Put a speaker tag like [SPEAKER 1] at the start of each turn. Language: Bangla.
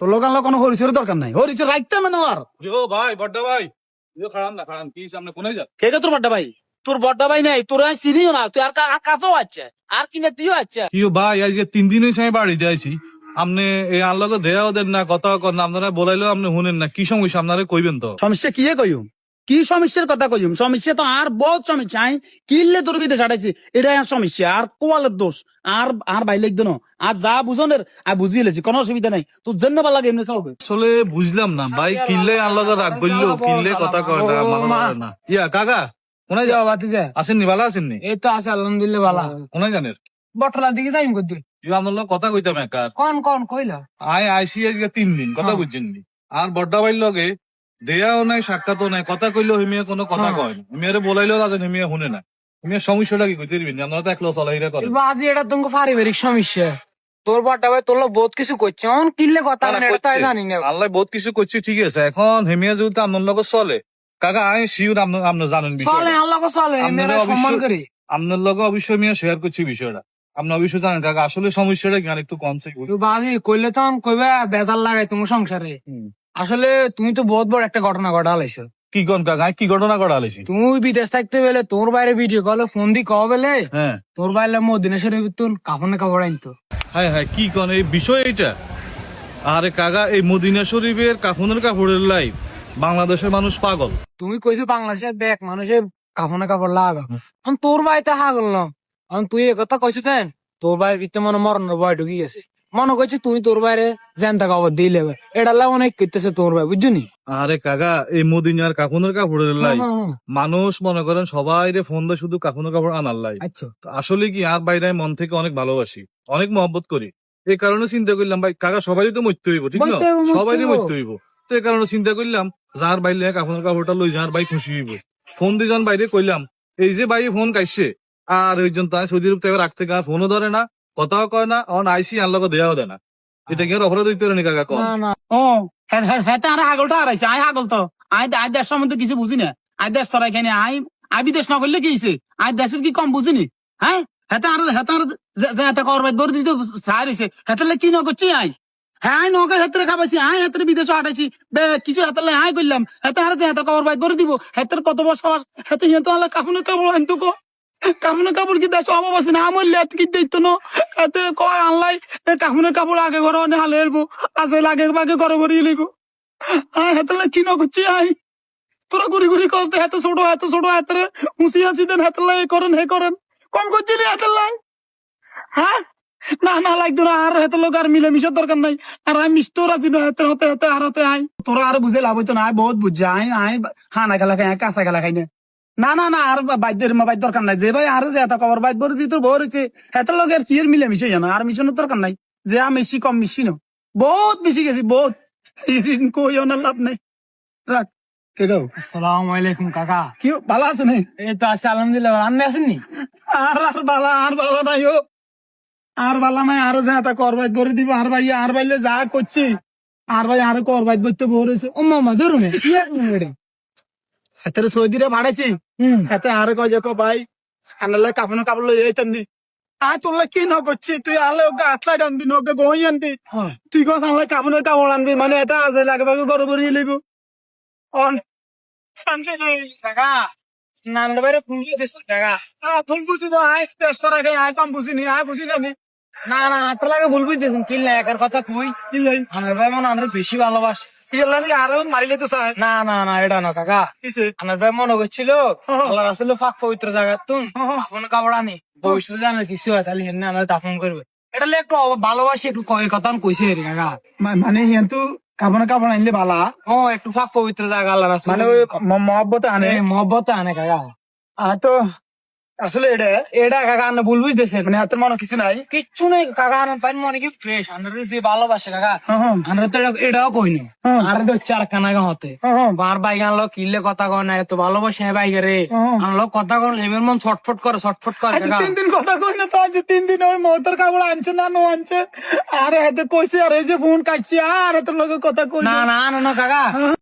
[SPEAKER 1] তোর লোক আনলো কোনো হরিচের দরকার নাই, হরিচের রাখতে মানে আর
[SPEAKER 2] ইয়ো ভাই বড় ভাই, ইয়ো খারান না খারান, কি সামনে কোনে যা?
[SPEAKER 3] কে তোর বড় ভাই? তোর বড় ভাই নাই, তোর চিনিও না তুই, আর কাছেও আছে আর কিনে দিও আছে।
[SPEAKER 2] কিও ভাই, আজকে 3 দিন হইছে আমি বাড়ি যাইছি, আপনি এই আনলগে দেয়াও দেন না, কথা কর না, আপনারা বলাইলেও আপনি শুনেন না। কি সমস্যা আপনারা কইবেন তো?
[SPEAKER 1] সমস্যা কি কইম, কি সমস্যার কথা কইম? সমস্যা তো আর বহুত সমস্যা, আই কিনলে তোর বিদেশ হাঁটাইছি, এটাই আর সমস্যা। আর কোয়ালের দোষ আর আর ভাই লিখ দেন, আর যা বুঝনের আর বুঝিয়ে লেছি, কোনো অসুবিধা নাই। তোর জন্য ভালো লাগে এমনি চলবে।
[SPEAKER 2] আসলে বুঝলাম না ভাই, কিনলে আনলগে রাগ বললো, কিনলে কথা কয় না, ভালো লাগে না। ইয়া কাকা কোনে যাও?
[SPEAKER 4] বাতিজা
[SPEAKER 2] আসেননি, ভালো আসেননি?
[SPEAKER 4] এই তো আছে আলহামদুলিল্লাহ ভালো।
[SPEAKER 2] কোনে জানেন?
[SPEAKER 4] বটলার দিকে যাইম করতে।
[SPEAKER 2] ইয়ো আপনার লগে কথা কইতাম একার।
[SPEAKER 4] কোন কইলা?
[SPEAKER 2] আইসি আজকে 3 দিন, কথা বুঝছেননি? আর বড় ভাইয়ের লগে দেয়াও নাই, সাক্ষাৎও নাই, কথা কইলেও হিমিয়া কোনো কথা কয় না। হিমিয়ারে বলাইলেও তাদের হিমিয়া শুনে না। হিমিয়া সমস্যাটা কি কইতে দিবেন? আপনারা তো একলো চলাইরা করেন।
[SPEAKER 4] বাজি এটা তোমাকে পারিবারিক সমস্যা। তোর বড় ভাই তোর লোক বহুত কিছু করছে, অন কিনলে কথা মানে এটা তাই জানি না।
[SPEAKER 2] আল্লাহ বহুত কিছু করছে, ঠিক আছে। এখন হেমিয়া যেহেতু আপনার লগে চলে, কাকা আই শিওর আপনি জানেন
[SPEAKER 4] চলে
[SPEAKER 2] বিষয়টা।
[SPEAKER 4] আল্লাহ চলে, মেয়েরা সম্মান করি।
[SPEAKER 2] আপনার লগে অবশ্যই মিয়া শেয়ার করছি বিষয়টা। আপনি অবশ্যই জানেন কাকা, আসলে সমস্যাটা কি আর একটু কনসে।
[SPEAKER 4] তুই বাজি কইলে তখন কইবা বেজার লাগাই তোমার সংসারে। আসলে তুমি তো বহুত বড় একটা ঘটনা ঘটালাইছো।
[SPEAKER 2] কি কোন কাকা, কি ঘটনা ঘটালেছি?
[SPEAKER 4] তুমি বিদেশ থাকতে বেলে তোর বাইরে ভিডিও কলে ফোন দি কও বেলে
[SPEAKER 2] হ্যাঁ
[SPEAKER 4] তোর বাইরে মদিনা শরীফ তুন কাপড় আনতো।
[SPEAKER 2] হ্যাঁ হ্যাঁ, কি কোন এই বিষয় এটা? আরে কাকা, এই মদিনা শরীফের কাপড়ের লাইফ বাংলাদেশের মানুষ পাগল।
[SPEAKER 4] তুমি কইছো বাংলাদেশের ব্যাগ মানুষের কাপড় লাগা, তোর বাড়িতে হাগল না। তুই কথা কইছো তেন তোর বাড়ির ভিতরে মনে মরণের ভয় ঢুকি গেছে, মনে করছি তুই তোর বাইরে জানতা খবর দিলে এটা অনেক করতেছে তোর ভাই, বুঝছো নি?
[SPEAKER 2] আরে কাকা, এই মদিনার কাপড়ের লাইফ মানুষ মনে করেন সবাই রে ফোন দেয় শুধু কাপড় আনার লাই।
[SPEAKER 4] আচ্ছা
[SPEAKER 2] তো আসলে কি আর বাইরে মন থেকে অনেক ভালোবাসি, অনেক মহব্বত করি। এই কারণে চিন্তা করলাম ভাই কাকা, সবারই তো মরতে হইব, ঠিক না?
[SPEAKER 4] মরতে হইব, মরতে
[SPEAKER 2] সবারই
[SPEAKER 4] হইব।
[SPEAKER 2] মরতে হইব। তো এই কারণে চিন্তা করলাম যার বাইরে কাপড়টা লই, যার ভাই খুশি হইব। ফোন দিয়ে যান বাইরে কইলাম এই যে ভাই ফোন কাইছে, আর ওইজন তাই সৌদি আরব থেকে রাখতে আর ফোনও ধরে না, কথাও কয় না, অন আইসি আনলগ দেওয়াও দেয় না। এটা কি আর অপরাধ হইতে পারে কাকা? কম
[SPEAKER 4] না না
[SPEAKER 1] ও হ্যাঁ হ্যাঁ হ্যাঁ, আর হাগলটা হারাইছে। আই হাগল তো, আই দেশ সম্বন্ধে কিছু বুঝি না। আই দেশ চড়াই খাই আই বিদেশ না করলে কি হয়েছে? আই দেশের কি কম বুঝিনি? হ্যাঁ হেতে করবাই ধরে দিতে সার হয়েছে, হেতালে কি ন করছি আই? হ্যাঁ আই নৌকা হেতরে খাবাইছি, আই হেতরে বিদেশে হাঁটাইছি, কিছু হেতালে আই করলাম। হেতে আর হেতে করবাই ধরে দিব, হেতের কত বছর হেতে হিয়তো আল্লাহ কাপড় আনতো কো কাপড় কি দেশ অভাব আছে না? আমার লেট কি দিত না, এতে কয় আনলাই কাপড় আগে ঘরে অনেক হালে এলবো, আসে লাগে বাগে ঘরে ঘরে লিখো। আয় হেতলে কি ন করছি আই? তোরা ঘুরি কষ্ট, এত ছোট হাতের উঁচি আছি দেন, হেতলে এ করেন হে করেন, কম করছিলি হেতলাই? হ্যাঁ না লাগতো না, আর হেতের লোক আর মিলেমিশার দরকার নাই। আর আমি মিশতেও রাজি না, হেতের হতে আর হতে আই। তোরা আর বুঝে লাভ হইতো না, আয় বহুত বুঝছে। আয় হানা খেলা খাই, কাঁচা খেলা খাই না আর বাইর দরকার নাই। যে ভাই আর যে এত খবর বাইর বলে দিই তোর বউ হয়েছে, হেতের লোক আর কি এর মিলেমিশে জানো, আর মিশনের দরকার নাই। যে আমি বেশি কম মিশি না, বহুত বেশি গেছি বহুত, কইও না লাভ নাই। রাখ কে গাও।
[SPEAKER 4] আসসালামু আলাইকুম কাকা।
[SPEAKER 1] কি ভালো আছে না?
[SPEAKER 4] এই তো আছে আলহামদুলিল্লাহ, আপনি আছেননি?
[SPEAKER 1] আর বালা নাই ও, আর বালা নাই। আর যে এত করবাই করে দিব, আর ভাই আর বাইলে যা করছি, আর ভাই আর করবাই করতে বউ হয়েছে।
[SPEAKER 4] ও মামা ধরুন
[SPEAKER 1] হাতের সৌদিরে ভাড়াইছি, হাতে আর কয় যে ভাই আনালে কাপড় লই যেতেন দি। আয় তোর কি ন করছি, তুই আলে ওকে আতলাই আনবি না, ওকে গই আনবি। তুই কস আনলে কাপড় আনবি, মানে এটা আছে লাগে বাগে গরু বরিয়ে লিব। অন শান্তি নেই
[SPEAKER 4] কাকা, নামের বাইরে ফোন দিয়ে দিস কাকা।
[SPEAKER 1] ভুল বুঝি না, আয় 150 রাখে, আয় কম বুঝিনি, আয় বুঝি জানি।
[SPEAKER 4] না আপনার লাগে ভুল বুঝতেছেন, কিনলে একার কথা কই
[SPEAKER 1] কি যাই
[SPEAKER 4] আমার ভাই মনে আমরা বেশি ভালোবাসে।
[SPEAKER 1] আরো মারিলে তো চায়
[SPEAKER 4] না এটা না কাকা,
[SPEAKER 1] কিসে।
[SPEAKER 4] আমার ভাই মনে করছিল আল্লাহ রাসূল পাক পবিত্র জায়গা তুন আপন কাপড় আনি ভবিষ্যতে জানার কিছু হয় তাহলে হেন আমার দাফন করবে। এটা একটু ভালোবাসি, একটু কথা কইছে রে কাকা।
[SPEAKER 1] মানে হিন্তু কাপড় আনলে বালা,
[SPEAKER 4] ও একটু পাক পবিত্র জায়গা আল্লাহ রাসূল
[SPEAKER 1] মানে ওই মহব্বত আনে,
[SPEAKER 4] মহব্বত আনে কাকা।
[SPEAKER 1] তো আসলে
[SPEAKER 4] এটা কাকা আপনি ভুল বুঝতেছেন,
[SPEAKER 1] মানে হাতের মনে কিছু নাই।
[SPEAKER 4] কিচ্ছু নেই কাকা, আনার পাইন মনে কি ফ্রেশ আনার যে ভালোবাসে কাকা। আমরা তো এটাও কইনি, আর তো হচ্ছে আর কানাগা হতে বার বাইক আনলো কিনলে কথা কয় না, এত ভালোবাসে বাইকে রে আনলো কথা কয় এমন মন ছটফট করে কাকা।
[SPEAKER 1] 3 দিন কথা কই না তো, আজ 3 দিন ওই মহতর কাপড় আনছে না নো আনছে, আর হাতে কইছে, আর এই যে ফোন কাটছি, আর হাতের লগে কথা কই
[SPEAKER 4] না কাকা